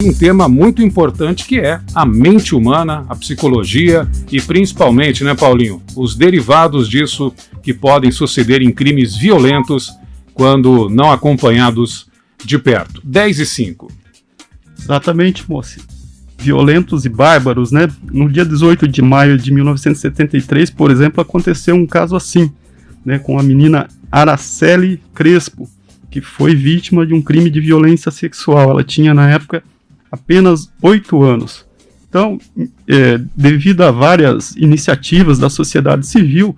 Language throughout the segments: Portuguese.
Um tema muito importante que é a mente humana, a psicologia e principalmente, né, Paulinho, os derivados disso que podem suceder em crimes violentos quando não acompanhados de perto. 10:05. Exatamente, moça. Violentos e bárbaros, né? No dia 18 de maio de 1973, por exemplo, aconteceu um caso assim, né, com a menina Araceli Crespo, que foi vítima de um crime de violência sexual. Ela tinha, na época, apenas 8 anos. Então, devido a várias iniciativas da sociedade civil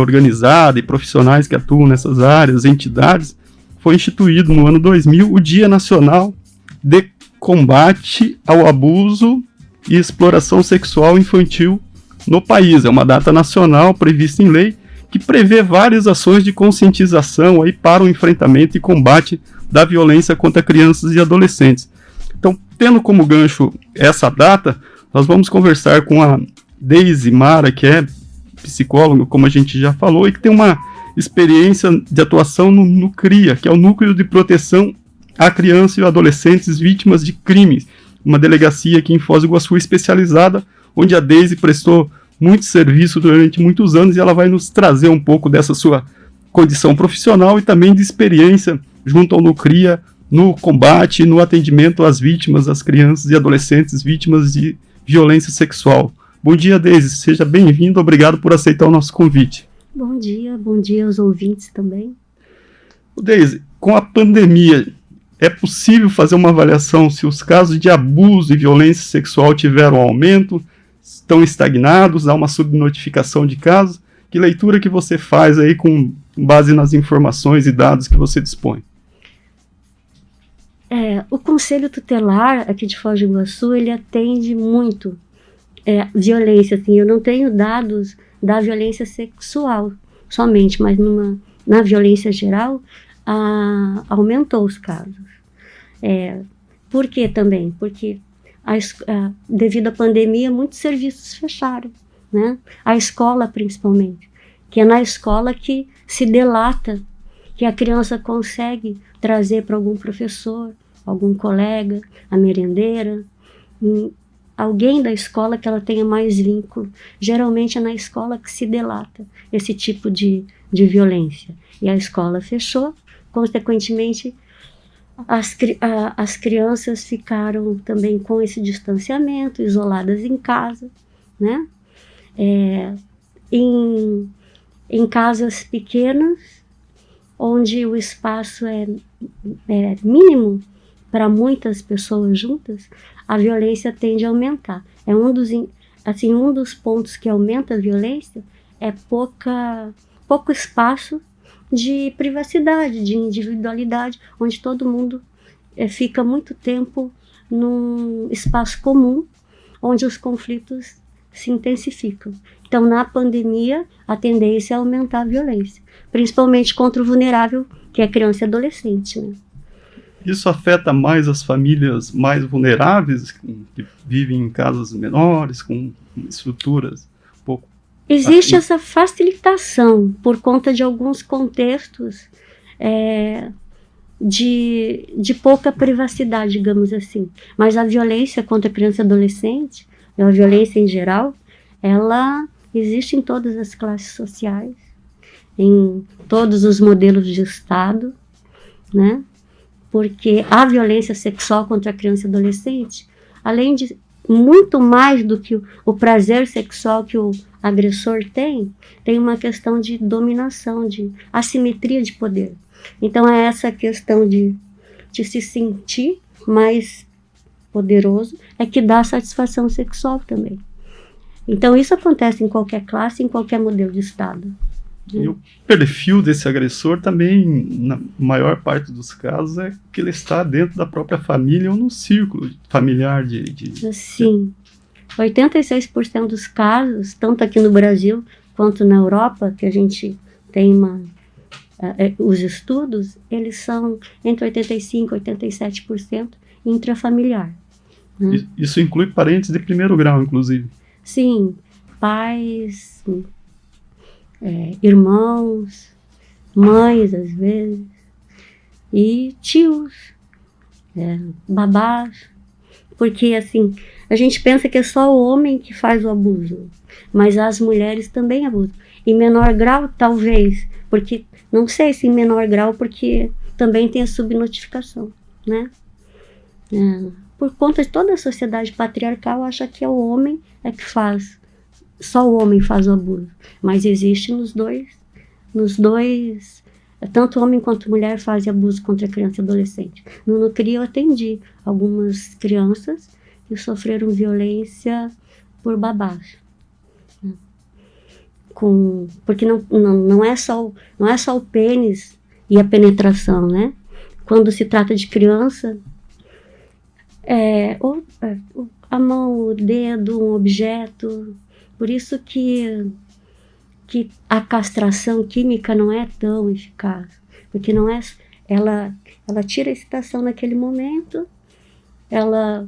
organizada e profissionais que atuam nessas áreas, entidades, foi instituído no ano 2000 o Dia Nacional de Combate ao Abuso e Exploração Sexual Infantil no país. É uma data nacional prevista em lei que prevê várias ações de conscientização aí para o enfrentamento e combate da violência contra crianças e adolescentes. Então, tendo como gancho essa data, nós vamos conversar com a Deise Mara, que é psicóloga, como a gente já falou, e que tem uma experiência de atuação no CRIA, que é o Núcleo de Proteção a Crianças e Adolescentes Vítimas de Crimes, uma delegacia aqui em Foz do Iguaçu especializada, onde a Deise prestou muito serviço durante muitos anos, e ela vai nos trazer um pouco dessa sua condição profissional e também de experiência junto ao NUCRIA, no combate e no atendimento às vítimas, às crianças e adolescentes vítimas de violência sexual. Bom dia, Deise, seja bem-vindo, obrigado por aceitar o nosso convite. Bom dia aos ouvintes também. Deise, com a pandemia, é possível fazer uma avaliação se os casos de abuso e violência sexual tiveram aumento, estão estagnados, há uma subnotificação de casos? Que leitura que você faz aí com base nas informações e dados que você dispõe? O Conselho Tutelar aqui de Foz do Iguaçu, ele atende muito violência, assim, eu não tenho dados da violência sexual somente, mas na violência geral, aumentou os casos. Por que também? Porque devido à pandemia, muitos serviços fecharam, né? A escola, principalmente, que é na escola que se delata, que a criança consegue trazer para algum professor, algum colega, a merendeira, alguém da escola que ela tenha mais vínculo. Geralmente é na escola que se delata esse tipo de violência. E a escola fechou, consequentemente, as crianças ficaram também com esse distanciamento, isoladas em casa, né? Em casas pequenas, onde o espaço é mínimo para muitas pessoas juntas, a violência tende a aumentar. Um dos pontos que aumenta a violência é pouco espaço de privacidade, de individualidade, onde todo mundo fica muito tempo num espaço comum, onde os conflitos se intensificam. Então, na pandemia, a tendência é aumentar a violência, principalmente contra o vulnerável, que é a criança e adolescente, né? Isso afeta mais as famílias mais vulneráveis, que vivem em casas menores, com estruturas um pouco... Existe essa facilitação por conta de alguns contextos de pouca privacidade, digamos assim. Mas a violência contra a criança e adolescente, a violência em geral, ela existe em todas as classes sociais, em todos os modelos de Estado, né? Porque a violência sexual contra a criança e adolescente, além de muito mais do que o prazer sexual que o agressor tem uma questão de dominação, de assimetria de poder. Então é essa questão de se sentir mais poderoso que dá satisfação sexual também. Então isso acontece em qualquer classe, em qualquer modelo de Estado. E o perfil desse agressor também, na maior parte dos casos, é que ele está dentro da própria família ou no círculo familiar Sim. 86% dos casos, tanto aqui no Brasil quanto na Europa, que a gente tem os estudos, eles são entre 85% e 87% intrafamiliar. Né? Isso inclui parentes de primeiro grau, inclusive? Sim, pais, irmãos, mães, às vezes, e tios, babás. Porque, assim, a gente pensa que é só o homem que faz o abuso, mas as mulheres também abusam. Em menor grau, talvez, porque, não sei se em menor grau, porque também tem a subnotificação, né? Por conta de toda a sociedade patriarcal, acha que é o homem que faz, só o homem faz o abuso. Mas existe nos dois, tanto homem quanto mulher fazem abuso contra criança e adolescente. No Nucria eu atendi algumas crianças que sofreram violência por babás. Porque não é só o pênis e a penetração, né? Quando se trata de criança, a mão, o dedo, um objeto. Por isso que a castração química não é tão eficaz, porque não é, ela tira a excitação naquele momento, ela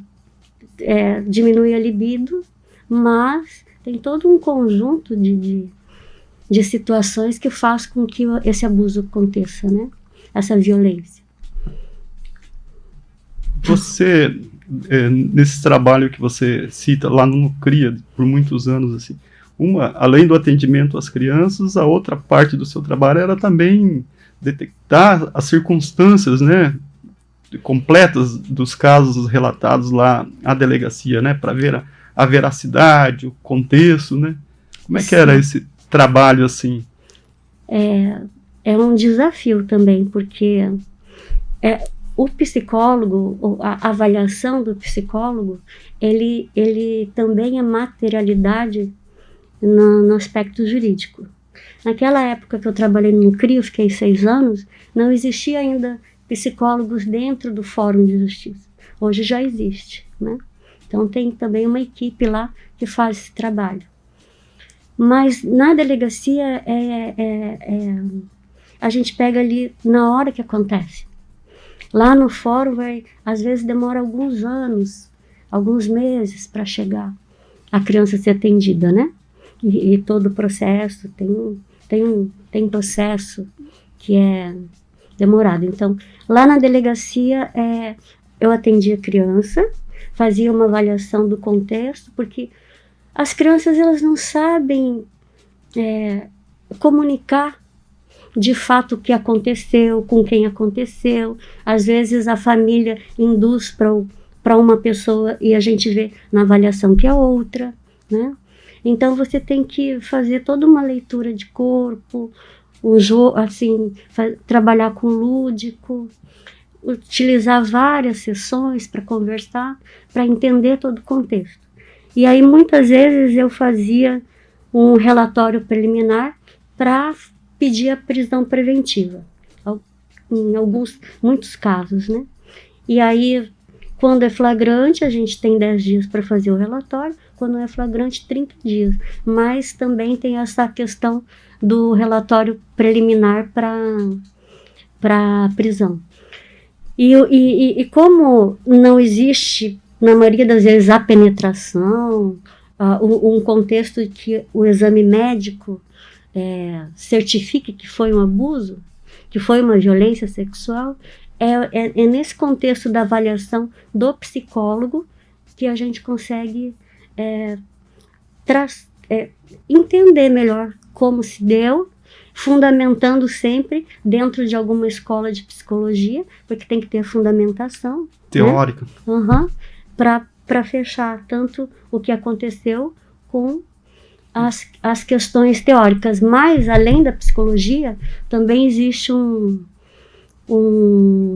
diminui a libido, mas tem todo um conjunto de situações que faz com que esse abuso aconteça, né? Essa violência. Você, nesse trabalho que você cita lá no Nucria, por muitos anos, assim, além do atendimento às crianças, a outra parte do seu trabalho era também detectar as circunstâncias, né, completas dos casos relatados lá à delegacia, né, para ver a veracidade, o contexto, né? Como é que era esse trabalho, assim? É um desafio também, porque o psicólogo, a avaliação do psicólogo, ele também é materialidade no aspecto jurídico. Naquela época que eu trabalhei no CRI, eu fiquei 6 anos, não existia ainda psicólogos dentro do Fórum de Justiça. Hoje já existe, né? Então tem também uma equipe lá que faz esse trabalho. Mas na delegacia a gente pega ali na hora que acontece. Lá no fórum às vezes demora alguns anos, alguns meses para chegar a criança ser atendida, né? E todo o processo, tem processo que é demorado. Então, lá na delegacia, eu atendia a criança, fazia uma avaliação do contexto, porque as crianças elas não sabem comunicar de fato o que aconteceu, com quem aconteceu. Às vezes a família induz para uma pessoa e a gente vê na avaliação que é outra, né? Então você tem que fazer toda uma leitura de corpo, assim, trabalhar com lúdico, utilizar várias sessões para conversar, para entender todo o contexto. E aí muitas vezes eu fazia um relatório preliminar para pedir a prisão preventiva, em muitos casos, né? E aí, quando é flagrante, a gente tem 10 dias para fazer o relatório, quando é flagrante, 30 dias. Mas também tem essa questão do relatório preliminar para prisão. E como não existe, na maioria das vezes, a penetração, um contexto que o exame médico certifique que foi um abuso, que foi uma violência sexual, é nesse contexto da avaliação do psicólogo que a gente consegue entender melhor como se deu, fundamentando sempre dentro de alguma escola de psicologia, porque tem que ter a fundamentação teórica, né? Para fechar tanto o que aconteceu com as questões teóricas. Mas, além da psicologia, também existe um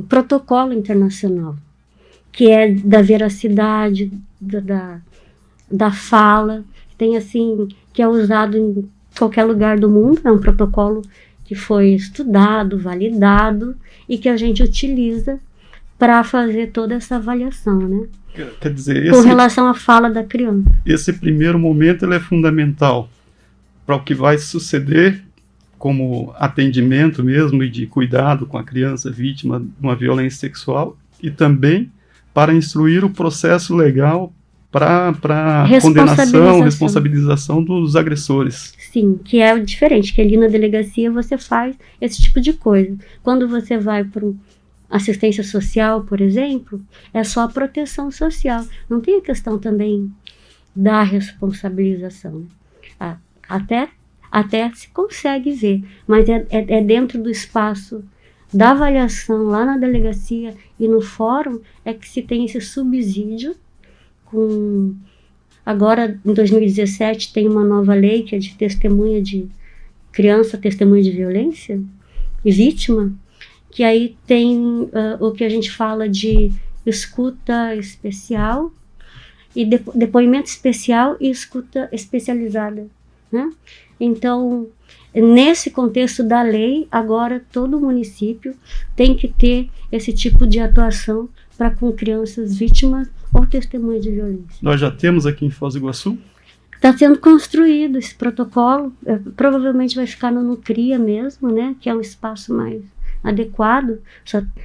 protocolo internacional, que é da veracidade, da fala, tem assim, que é usado em qualquer lugar do mundo, é um protocolo que foi estudado, validado, e que a gente utiliza para fazer toda essa avaliação, né? Quer dizer, com relação à fala da criança. Esse primeiro momento ele é fundamental para o que vai suceder como atendimento mesmo e de cuidado com a criança vítima de uma violência sexual, e também para instruir o processo legal para condenação, responsabilização dos agressores. Sim, que é diferente, que ali na delegacia você faz esse tipo de coisa. Quando você vai para assistência social, por exemplo, é só proteção social. Não tem a questão também da responsabilização. Até se consegue ver, mas é dentro do espaço da avaliação lá na delegacia e no fórum é que se tem esse subsídio. Agora, em 2017, tem uma nova lei que é de testemunha de criança, testemunha de violência e vítima, que aí tem o que a gente fala de escuta especial e depoimento especial e escuta especializada, né? Então, nesse contexto da lei, agora todo município tem que ter esse tipo de atuação para com crianças vítimas ou testemunhas de violência. Nós já temos aqui em Foz do Iguaçu? Está sendo construído esse protocolo, provavelmente vai ficar no Nucria mesmo, né, que é um espaço mais adequado.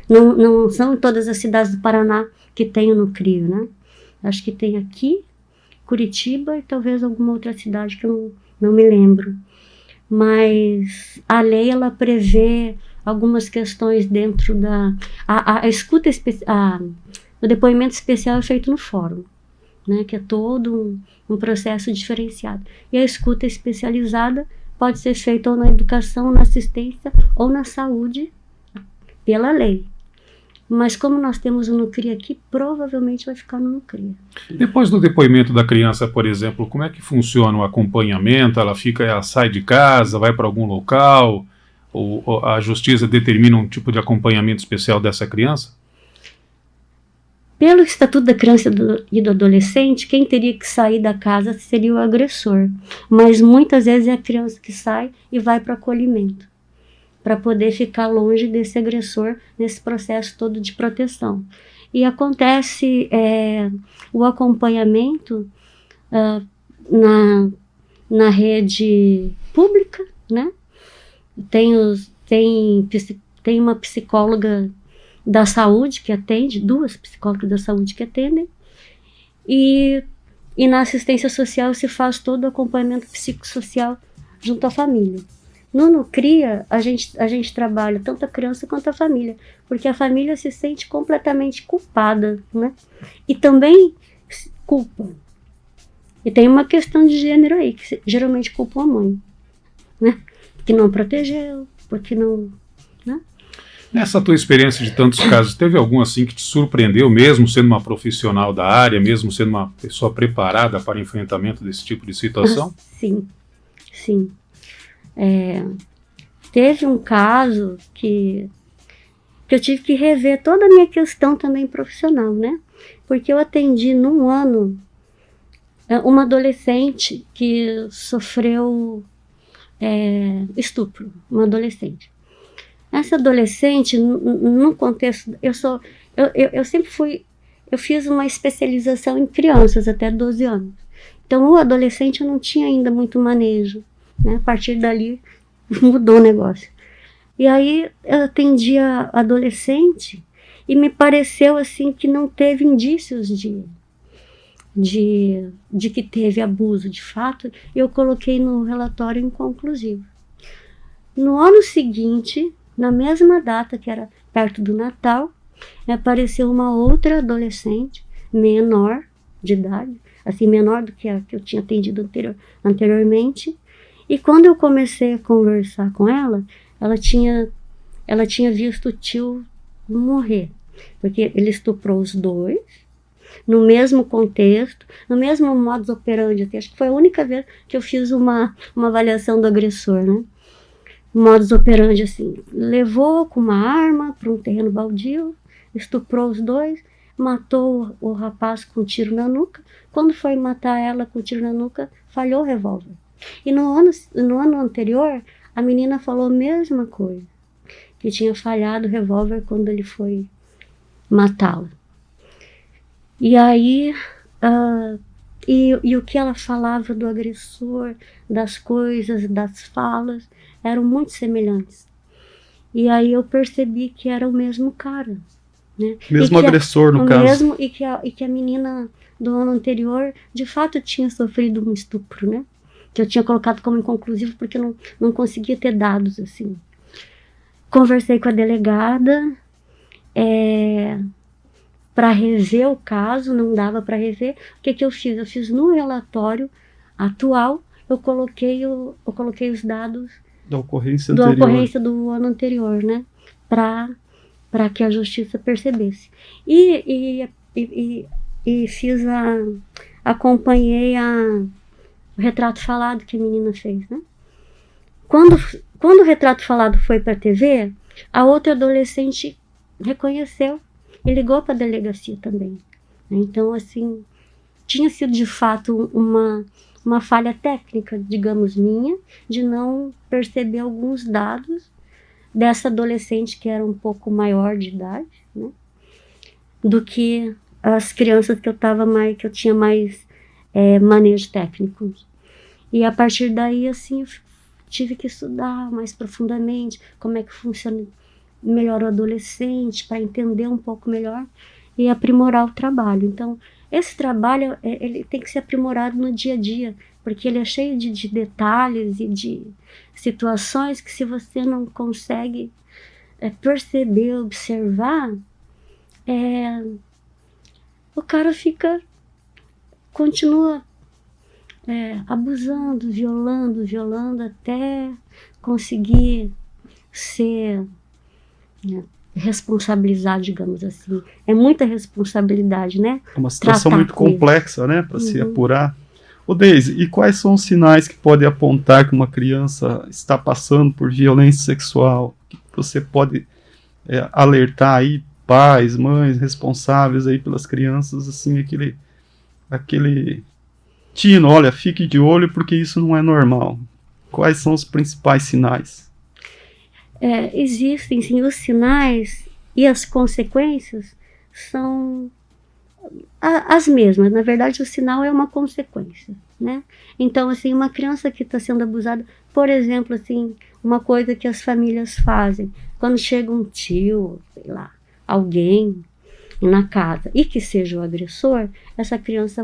Não são todas as cidades do Paraná que tem o Nucria, né? Acho que tem aqui, Curitiba e talvez alguma outra cidade que eu não me lembro. Mas a lei, ela prevê algumas questões dentro da... O depoimento especial é feito no fórum, né, que é todo um processo diferenciado. E a escuta especializada pode ser feita ou na educação, na assistência ou na saúde, pela lei. Mas como nós temos o Nucria aqui, provavelmente vai ficar no Nucria. Depois do depoimento da criança, por exemplo, como é que funciona o acompanhamento? Ela sai de casa, vai para algum local? Ou a justiça determina um tipo de acompanhamento especial dessa criança? Pelo Estatuto da Criança e do Adolescente, quem teria que sair da casa seria o agressor. Mas muitas vezes é a criança que sai e vai para o acolhimento, para poder ficar longe desse agressor nesse processo todo de proteção. E acontece o acompanhamento na rede pública, né? Tem uma psicóloga da saúde que atende, 2 psicólogas da saúde que atendem, e na assistência social se faz todo o acompanhamento psicossocial junto à família. No Nucria, a gente trabalha tanto a criança quanto a família, porque a família se sente completamente culpada, né? E também culpa. E tem uma questão de gênero aí, que geralmente culpa a mãe, né? Que não protegeu, porque não... né? Nessa tua experiência de tantos casos, teve algum assim que te surpreendeu, mesmo sendo uma profissional da área, mesmo sendo uma pessoa preparada para o enfrentamento desse tipo de situação? Sim. Teve um caso que eu tive que rever toda a minha questão também profissional, né? Porque eu atendi num ano uma adolescente que sofreu estupro, uma adolescente. Essa adolescente, no contexto, eu sempre eu fiz uma especialização em crianças até 12 anos. Então, o adolescente eu não tinha ainda muito manejo, né? A partir dali, mudou o negócio. E aí, eu atendi a adolescente e me pareceu assim que não teve indícios de que teve abuso. De fato, eu coloquei no relatório inconclusivo. No ano seguinte, na mesma data, que era perto do Natal, apareceu uma outra adolescente, menor de idade, assim, menor do que a que eu tinha atendido anteriormente. E quando eu comecei a conversar com ela, ela tinha visto o tio morrer, porque ele estuprou os dois, no mesmo contexto, no mesmo modus operandi. Acho que foi a única vez que eu fiz uma avaliação do agressor, né? Modus operandi assim, levou com uma arma para um terreno baldio, estuprou os dois, matou o rapaz com um tiro na nuca. Quando foi matar ela com um tiro na nuca, falhou o revólver. E no ano anterior, a menina falou a mesma coisa, que tinha falhado o revólver quando ele foi matá-la. E aí, e o que ela falava do agressor, das coisas, das falas, eram muito semelhantes. E aí eu percebi que era o mesmo cara, né? Mesmo agressor, no caso. E que a menina do ano anterior, de fato, tinha sofrido um estupro, né? Que eu tinha colocado como inconclusivo porque não conseguia ter dados, assim. Conversei com a delegada para rever o caso, não dava para rever. O que eu fiz? Eu fiz no relatório atual, eu coloquei os dados Da ocorrência da anterior. ocorrência do ano anterior, né? Para que a justiça percebesse. E fiz acompanhei o retrato falado que a menina fez, né? Quando o retrato falado foi para a TV, a outra adolescente reconheceu e ligou para a delegacia também. Então, assim, tinha sido de fato uma falha técnica, digamos, minha, de não perceber alguns dados dessa adolescente que era um pouco maior de idade, né, do que as crianças que eu tinha mais manejo técnico. E a partir daí, assim, eu tive que estudar mais profundamente como é que funciona melhor o adolescente, para entender um pouco melhor e aprimorar o trabalho. Então, esse trabalho ele tem que ser aprimorado no dia a dia, porque ele é cheio de detalhes e de situações que, se você não consegue perceber, observar, o cara continua abusando, violando até conseguir ser responsabilizar, digamos assim. É muita responsabilidade, né? É uma situação muito complexa, né, para se apurar. Ô Deise, e quais são os sinais que podem apontar que uma criança está passando por violência sexual? Que você pode alertar aí pais, mães responsáveis aí pelas crianças, assim, aquele tino, olha, fique de olho porque isso não é normal. Quais são os principais sinais? Existem, sim, os sinais e as consequências são as mesmas. Na verdade, o sinal é uma consequência, né? Então, assim, uma criança que está sendo abusada, por exemplo, assim, uma coisa que as famílias fazem, quando chega um tio, sei lá, alguém na casa e que seja o agressor, essa criança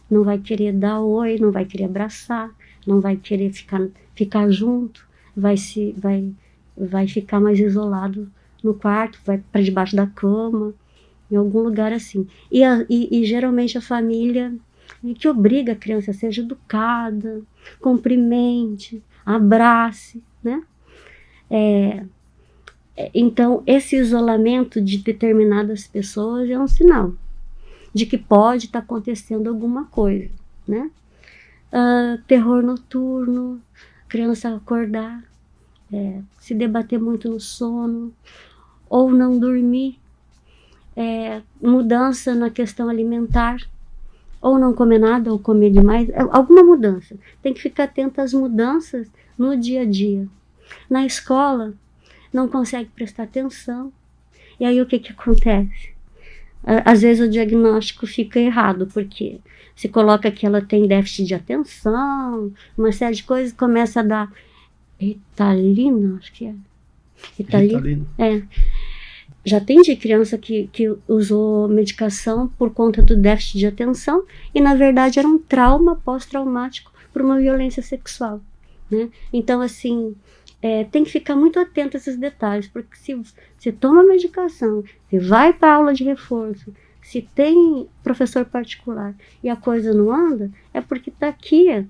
não vai querer dar oi, não vai querer abraçar, não vai querer ficar junto, vai ficar mais isolado no quarto, vai para debaixo da cama, em algum lugar assim. E geralmente a família que obriga a criança a ser educada, cumprimente, abrace, né? Então, esse isolamento de determinadas pessoas é um sinal de que pode estar acontecendo alguma coisa, né? Terror noturno, criança acordar, se debater muito no sono, ou não dormir, mudança na questão alimentar, ou não comer nada, ou comer demais, alguma mudança. Tem que ficar atento às mudanças no dia a dia. Na escola, não consegue prestar atenção, e aí o que acontece? Às vezes o diagnóstico fica errado, porque se coloca que ela tem déficit de atenção, uma série de coisas, começa a dar Ritalina, acho que é. Ritalina. Já tem de criança que usou medicação por conta do déficit de atenção e, na verdade, era um trauma pós-traumático por uma violência sexual, né? Então, assim, tem que ficar muito atento a esses detalhes, porque se toma medicação, se vai para aula de reforço, se tem professor particular e a coisa não anda, é porque está aqui.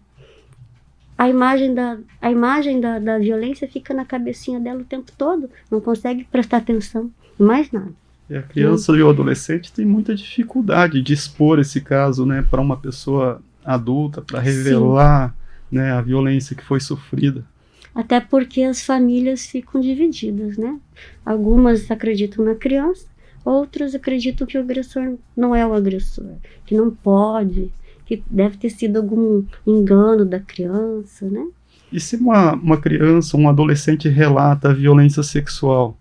A imagem da violência fica na cabecinha dela o tempo todo, não consegue prestar atenção em mais nada. E a criança e o adolescente tem muita dificuldade de expor esse caso, né, para uma pessoa adulta, para revelar, né, a violência que foi sofrida. Até porque as famílias ficam divididas, né? Algumas acreditam na criança, outras acreditam que o agressor não é o agressor, que não pode, que deve ter sido algum engano da criança, né? E se uma criança, um adolescente relata a violência sexual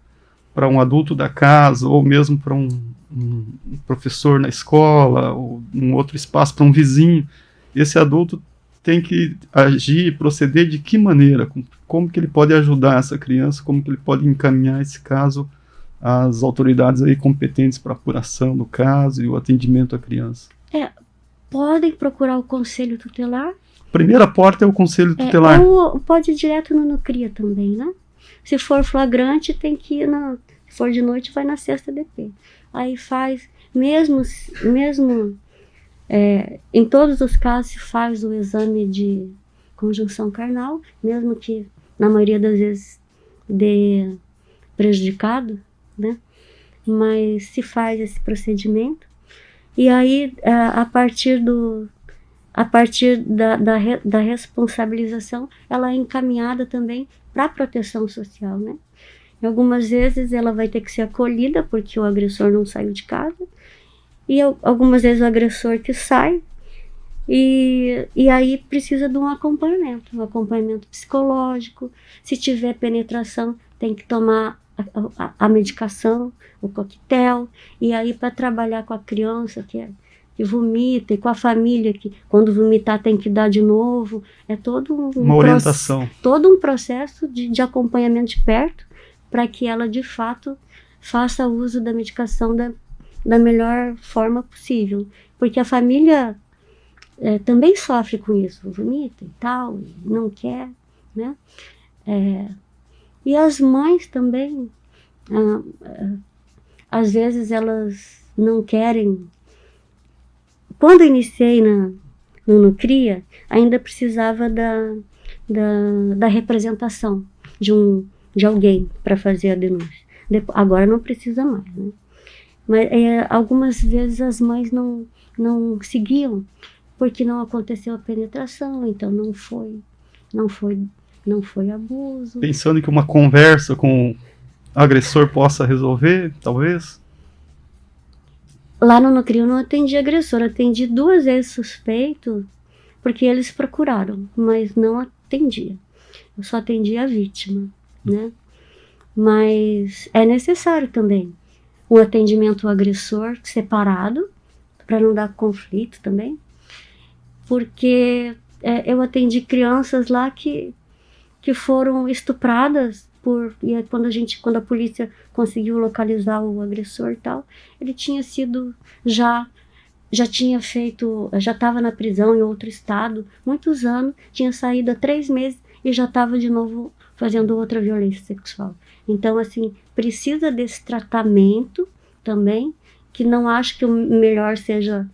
para um adulto da casa, ou mesmo para um professor na escola, ou um outro espaço, para um vizinho, esse adulto tem que agir, proceder de que maneira? Como que ele pode ajudar essa criança? Como que ele pode encaminhar esse caso às autoridades aí competentes para a apuração do caso e o atendimento à criança? Podem procurar o conselho tutelar. Primeira porta é o conselho tutelar. Ou pode ir direto no CRIA também, né? Se for flagrante, tem que ir Se for de noite, vai na sexta DP. Aí faz, mesmo em todos os casos, se faz o exame de conjunção carnal, mesmo que na maioria das vezes dê prejudicado, né? Mas se faz esse procedimento. E aí, a partir da responsabilização, ela é encaminhada também para a proteção social, né? E algumas vezes ela vai ter que ser acolhida porque o agressor não saiu de casa, e algumas vezes o agressor que sai, e aí precisa de um acompanhamento psicológico. Se tiver penetração, tem que tomar a medicação, o coquetel, e aí para trabalhar com a criança que vomita, e com a família que quando vomitar tem que dar de novo, é todo uma orientação, todo um processo de acompanhamento de perto, para que ela de fato faça uso da medicação da melhor forma possível, porque a família também sofre com isso, vomita e tal, e não quer, né? E as mães também, às vezes elas não querem. Quando eu iniciei no Nucria, ainda precisava da representação de alguém para fazer a denúncia. Agora não precisa mais, né? Mas algumas vezes as mães não seguiam, porque não aconteceu a penetração, então não foi abuso. Pensando que uma conversa com o agressor possa resolver, talvez? Lá no Nucria eu não atendi agressor, atendi 2 vezes suspeito, porque eles procuraram, mas não atendia. Eu só atendia a vítima, né? Mas é necessário também o atendimento ao agressor separado, para não dar conflito também, porque eu atendi crianças lá que foram estupradas e quando a polícia conseguiu localizar o agressor e tal, ele tinha sido já tinha feito, já estava na prisão em outro estado, muitos anos, tinha saído há 3 meses e já estava de novo fazendo outra violência sexual. Então, assim, precisa desse tratamento também, que não acho que o melhor seja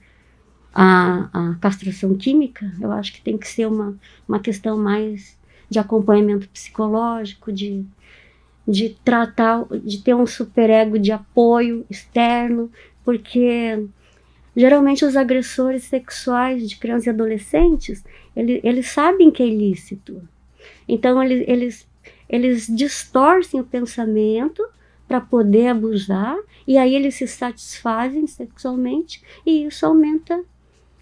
a castração química. Eu acho que tem que ser uma questão mais de acompanhamento psicológico, de tratar, de ter um superego de apoio externo, porque geralmente os agressores sexuais de crianças e adolescentes, eles sabem que é ilícito. Então eles distorcem o pensamento para poder abusar, e aí eles se satisfazem sexualmente, e isso aumenta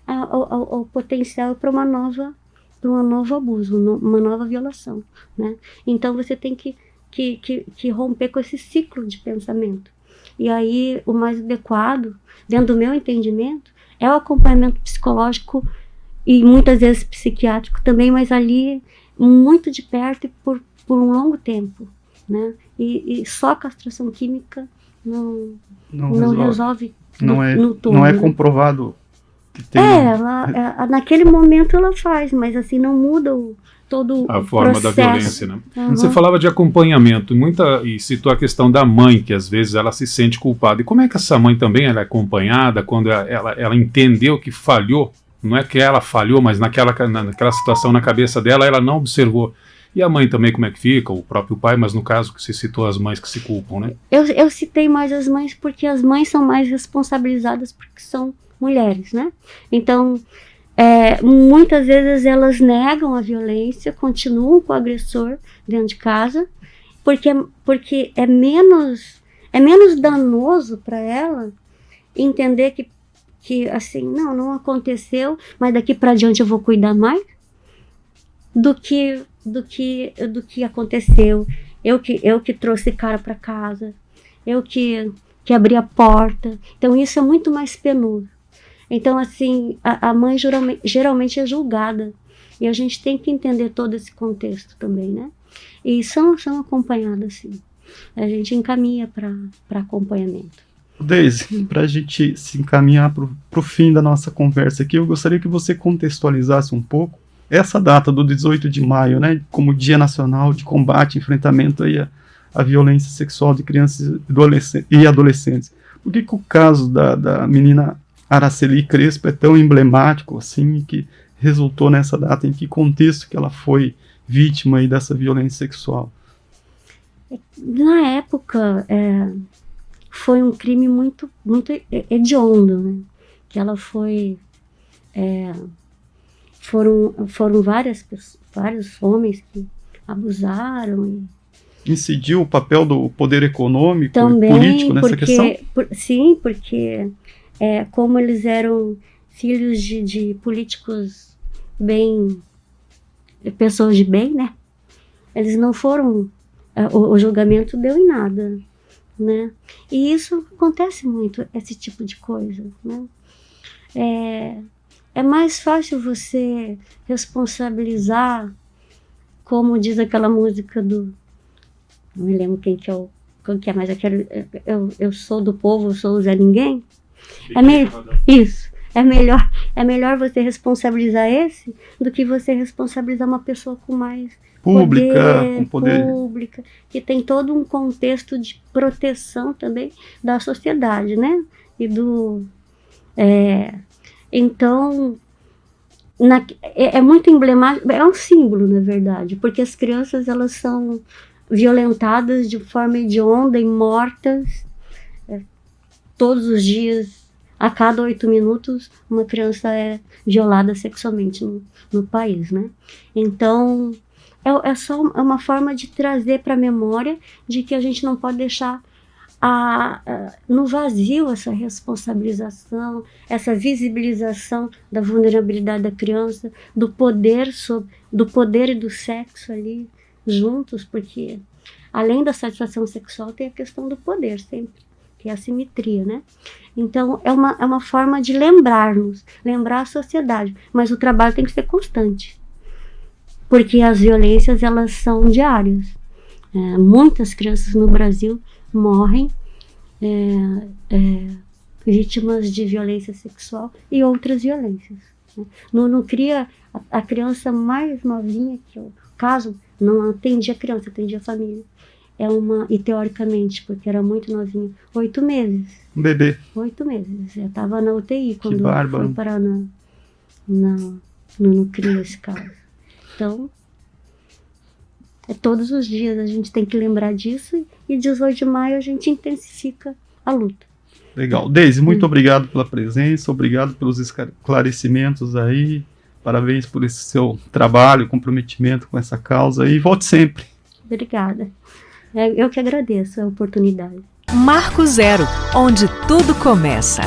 o potencial para um novo abuso, uma nova violação, né? Então você tem que romper com esse ciclo de pensamento. E aí o mais adequado, dentro do meu entendimento, é o acompanhamento psicológico e muitas vezes psiquiátrico também, mas ali muito de perto e por um longo tempo, né? E só a castração química não resolve no todo. Não é comprovado que tem... naquele momento ela faz, mas assim não muda todo a o forma processo. da violência, né? Uhum. Você falava de acompanhamento, e citou a questão da mãe, que às vezes ela se sente culpada. E como é que essa mãe também ela é acompanhada quando ela entendeu que falhou? Não é que ela falhou, mas naquela situação na cabeça dela, ela não observou. E a mãe também, como é que fica? O próprio pai, mas no caso que você citou as mães que se culpam, né? Eu citei mais as mães porque as mães são mais responsabilizadas porque são mulheres, né? Então, muitas vezes elas negam a violência, continuam com o agressor dentro de casa, porque é menos danoso para ela entender que assim, não aconteceu, mas daqui para diante eu vou cuidar mais do que aconteceu. Eu que trouxe cara para casa, eu que abri a porta. Então isso é muito mais penoso. Então, assim, a mãe geralmente é julgada. E a gente tem que entender todo esse contexto também, né? E são acompanhadas, sim. A gente encaminha para acompanhamento. Deise, para a gente se encaminhar para o fim da nossa conversa aqui, eu gostaria que você contextualizasse um pouco essa data do 18 de maio, né? Como Dia Nacional de Combate e Enfrentamento aí a violência sexual de crianças e adolescentes. Por que o caso da menina Araceli Crespo é tão emblemático assim, e que resultou nessa data? Em que contexto que ela foi vítima aí dessa violência sexual? Na época, foi um crime muito, muito hediondo, né? Que ela foi... foram vários homens que abusaram. Incidiu o papel do poder econômico também, e político nessa questão? Sim, porque como eles eram filhos de políticos bem... pessoas de bem, né? Eles não foram... o julgamento deu em nada, né? E isso acontece muito, esse tipo de coisa, né? É mais fácil você responsabilizar, como diz aquela música do... não me lembro quem que é, mas eu sou do povo, eu sou o Zé Ninguém. Isso. É melhor você responsabilizar esse do que você responsabilizar uma pessoa com mais pública, que tem todo um contexto de proteção também da sociedade, né? E então, é muito emblemático, é um símbolo, na verdade, porque as crianças, elas são violentadas de forma hedionda e mortas todos os dias. A cada 8 minutos, uma criança é violada sexualmente no país, né? Então, é só uma forma de trazer para a memória de que a gente não pode deixar no vazio essa responsabilização, essa visibilização da vulnerabilidade da criança, do poder e do sexo ali juntos, porque além da satisfação sexual tem a questão do poder sempre, que é a simetria, né? Então, é uma forma de lembrarmos, lembrar a sociedade, mas o trabalho tem que ser constante, porque as violências, elas são diárias. Muitas crianças no Brasil morrem vítimas de violência sexual e outras violências, né? Não cria a criança mais novinha, que o caso, não atendia a criança, atendia a família. E teoricamente, porque era muito novinha, 8 meses. Um bebê. 8 meses. Eu estava na UTI quando foi parar no CRIA esse caso. Então, todos os dias a gente tem que lembrar disso, e 18 de maio a gente intensifica a luta. Legal. Deise, muito obrigado pela presença, obrigado pelos esclarecimentos aí, parabéns por esse seu trabalho, comprometimento com essa causa, e volte sempre. Obrigada. Eu que agradeço a oportunidade. Marco Zero, onde tudo começa.